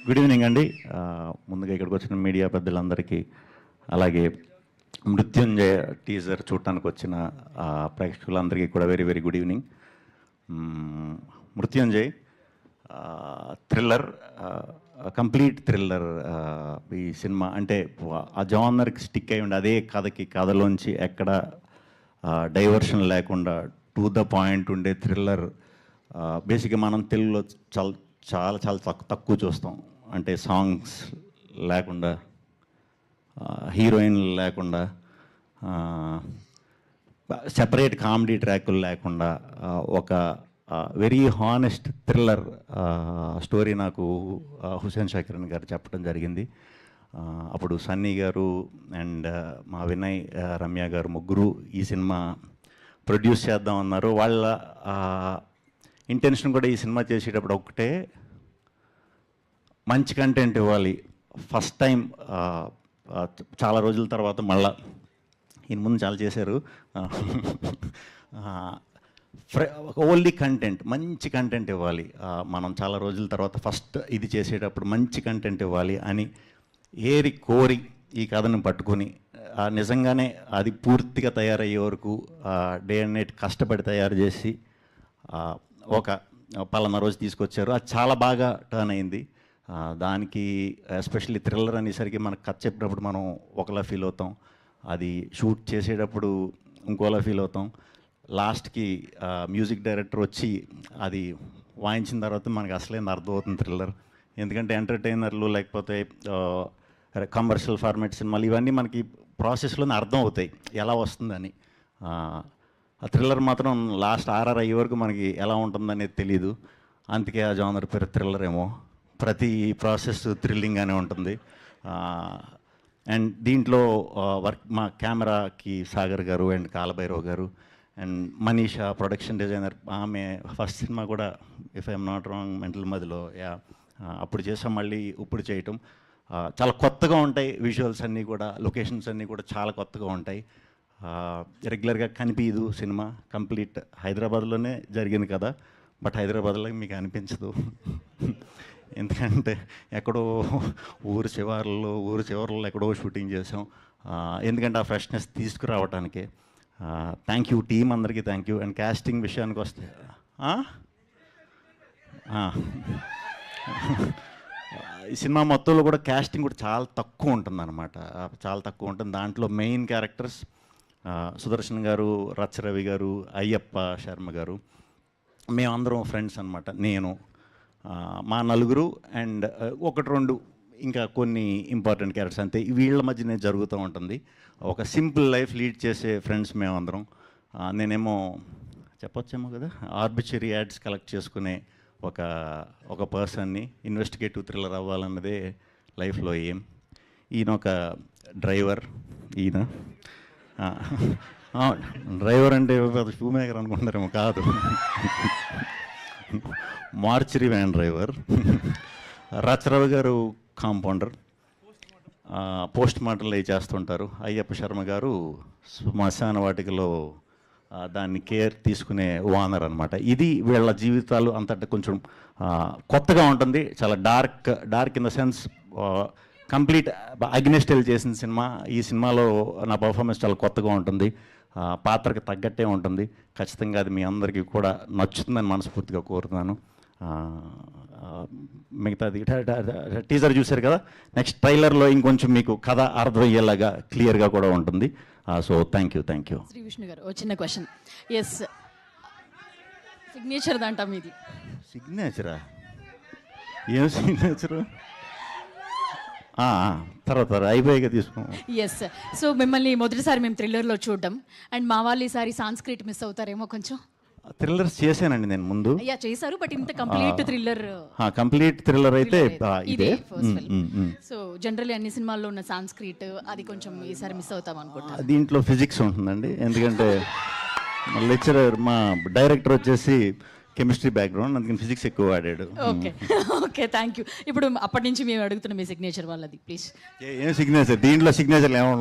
Good evening అండి. ముందుగా ఇక్కడికి వచ్చిన మీడియా పెద్దలందరికీ, అలాగే మృత్యుంజయ టీజర్ చూడటానికి వచ్చిన ప్రేక్షకులందరికీ కూడా very very good evening. Mrutyunjay thriller, complete thriller. ఈ సినిమా అంటే ఆ జానర్కి స్టిక్ అయి ఉండి అదే కథలోంచి ఎక్కడ డైవర్షన్ లేకుండా టు ద పాయింట్ ఉండే థ్రిల్లర్. బేసిక్గా మనం తెలుగులో చాలా చాలా తక్కువ చూస్తాం. అంటే సాంగ్స్ లేకుండా, హీరోయిన్ లేకుండా, సెపరేట్ కామెడీ ట్రాకులు లేకుండా ఒక వెరీ హానెస్ట్ థ్రిల్లర్ స్టోరీ నాకు హుసేన్ షాకిరన్ గారు చెప్పడం జరిగింది. అప్పుడు సన్నీ గారు అండ్ మా వినయ్, రమ్య గారు ముగ్గురు ఈ సినిమా ప్రొడ్యూస్ చేద్దామన్నారు. వాళ్ళ ఇంటెన్షన్ కూడా ఈ సినిమా చేసేటప్పుడు ఒకటే, మంచి కంటెంట్ ఇవ్వాలి. ఫస్ట్ టైం చాలా రోజుల తర్వాత మళ్ళా ఈయన ముందు చాలా చేశారు. ఓన్లీ కంటెంట్, మంచి కంటెంట్ ఇవ్వాలి. మనం చాలా రోజుల తర్వాత ఫస్ట్ ఇది చేసేటప్పుడు మంచి కంటెంట్ ఇవ్వాలి అని ఏరి కోరి ఈ కథను పట్టుకొని నిజంగానే అది పూర్తిగా తయారయ్యే వరకు డే అండ్ నైట్ కష్టపడి తయారు చేసి ఒక పలానా రోజు తీసుకొచ్చారు. అది చాలా బాగా టర్న్ అయింది. దానికి ఎస్పెషల్లీ థ్రిల్లర్ అనేసరికి మనకు కథ చెప్పినప్పుడు మనం ఒకలా ఫీల్ అవుతాం, అది షూట్ చేసేటప్పుడు ఇంకోలా ఫీల్ అవుతాం. లాస్ట్కి మ్యూజిక్ డైరెక్టర్ వచ్చి అది వాయించిన తర్వాత మనకు అసలేం అర్థమవుతుంది థ్రిల్లర్. ఎందుకంటే ఎంటర్టైనర్లు లేకపోతే కమర్షియల్ ఫార్మాట్ సినిమాలు ఇవన్నీ మనకి ప్రాసెస్లోనే అర్థం అవుతాయి ఎలా వస్తుందని. ఆ థ్రిల్లర్ మాత్రం లాస్ట్ ఆర్ఆర్ అయ్యే వరకు మనకి ఎలా ఉంటుందనేది తెలీదు. అందుకే ఆ జానర్ పేరు థ్రిల్లర్ ఏమో. ప్రతి ప్రాసెస్ థ్రిల్లింగ్గానే ఉంటుంది. అండ్ దీంట్లో వర్క్ మా కెమెరాకి సాగర్ గారు అండ్ కాలభైరవ్ గారు అండ్ మనీషా ప్రొడక్షన్ డిజైనర్. ఆమె ఫస్ట్ సినిమా కూడా if I'm not wrong mental మదిలో అప్పుడు చేసాం, మళ్ళీ ఇప్పుడు చేయటం చాలా కొత్తగా ఉంటాయి. విజువల్స్ అన్నీ కూడా, లొకేషన్స్ అన్నీ కూడా చాలా కొత్తగా ఉంటాయి. రెగ్యులర్గా కనిపించదు సినిమా. కంప్లీట్ హైదరాబాద్లోనే జరిగింది కదా, బట్ హైదరాబాద్లో మీకు అనిపించదు. ఎందుకంటే ఎక్కడో ఊరు చివర్లో ఎక్కడో షూటింగ్ చేసాం. ఎందుకంటే ఆ ఫ్రెష్నెస్ తీసుకురావటానికే. థ్యాంక్ యూ టీం అందరికీ, థ్యాంక్ యూ. అండ్ కాస్టింగ్ విషయానికి వస్తే ఈ సినిమా మొత్తంలో కూడా కాస్టింగ్ కూడా చాలా తక్కువ ఉంటుంది అనమాట. చాలా తక్కువ ఉంటుంది. దాంట్లో మెయిన్ క్యారెక్టర్స్ సుదర్శన్ గారు, రచ్చరవి గారు, అయ్యప్ప శర్మ గారు, మేమందరం ఫ్రెండ్స్ అనమాట. నేను, మా నలుగురు అండ్ ఒకటి రెండు ఇంకా కొన్ని ఇంపార్టెంట్ క్యారెక్టర్స్ అంతే. వీళ్ళ మధ్యనే జరుగుతూ ఉంటుంది. ఒక సింపుల్ లైఫ్ లీడ్ చేసే ఫ్రెండ్స్ మేమందరం. నేనేమో చెప్పొచ్చేమో కదా, ఆర్బిటరీ యాడ్స్ కలెక్ట్ చేసుకునే ఒక పర్సన్ని. ఇన్వెస్టిగేటివ్ థ్రిల్లర్ అవ్వాలన్నదే లైఫ్లో ఏం. ఈయన ఒక డ్రైవర్. ఈయన డ్రైవర్ అంటే షూ మేకర్ అనుకుంటారేమో, కాదు, మార్చరీ వ్యాన్ డ్రైవర్. రచరవి గారు కాంపౌండర్, పోస్ట్ మార్టంలు అవి చేస్తుంటారు. అయ్యప్ప శర్మ గారు శ్మశాన వాటికలో దాన్ని కేర్ తీసుకునే ఓనర్ అనమాట. ఇది వీళ్ళ జీవితాలు అంతటా కొంచెం కొత్తగా ఉంటుంది. చాలా dark in the sense complete అగ్నిస్టైల్ చేసిన సినిమా. ఈ సినిమాలో నా పర్ఫార్మెన్స్ చాలా కొత్తగా ఉంటుంది, పాత్రకు తగ్గట్టే ఉంటుంది. ఖచ్చితంగా అది మీ అందరికీ కూడా నచ్చుతుందని మనస్ఫూర్తిగా కోరుతున్నాను. మిగతాది టీజర్ చూశారు కదా, నెక్స్ట్ ట్రైలర్లో ఇంకొంచెం మీకు కథ అర్థమయ్యేలాగా క్లియర్గా కూడా ఉంటుంది. So thank you. Shri Vishnu గారు, చిన్న క్వశ్చన్. ఎస్, సిగ్నేచర్ దంటాం ఇది. సిగ్నేచరా? ఏం సిగ్నేచరు? తర్వాత అయిపోయాక తీసుకో. ఎస్, సో మిమ్మల్ని మొదటిసారి మేము థ్రిల్లర్లో చూడడం, అండ్ మా వాళ్ళు ఈసారి సాంస్క్రిట్ మిస్ అవుతారేమో కొంచెం. థ్రిల్లర్స్ చేశానండి నేను ముందు. యా చేశారు, బట్ ఇంత కంప్లీట్ థ్రిల్లర్ అయితే ఇదే. సో జనరల్లీ అన్ని సినిమాల్లో ఉన్న సాంస్క్రిట్ అది కొంచెం ఈసారి మిస్ అవుతాం అనుకుంటా. దీంట్లో ఫిజిక్స్ ఉంటుందండి, ఎందుకంటే మా లెక్చరర్, మా డైరెక్టర్ వచ్చేసి కెమిస్ట్రీ బ్యాక్గ్రౌండ్, అందుకని ఫిజిక్స్ ఎక్కువ వాడాడు. Okay thank you. ఇప్పుడు అప్పటి నుంచి మేము అడుగుతున్నాం మీ సిగ్నేచర్ వాళ్ళది, ప్లీజ్. ఏం సిగ్నేచర్? దీంట్లో సిగ్నేచర్లు ఏమో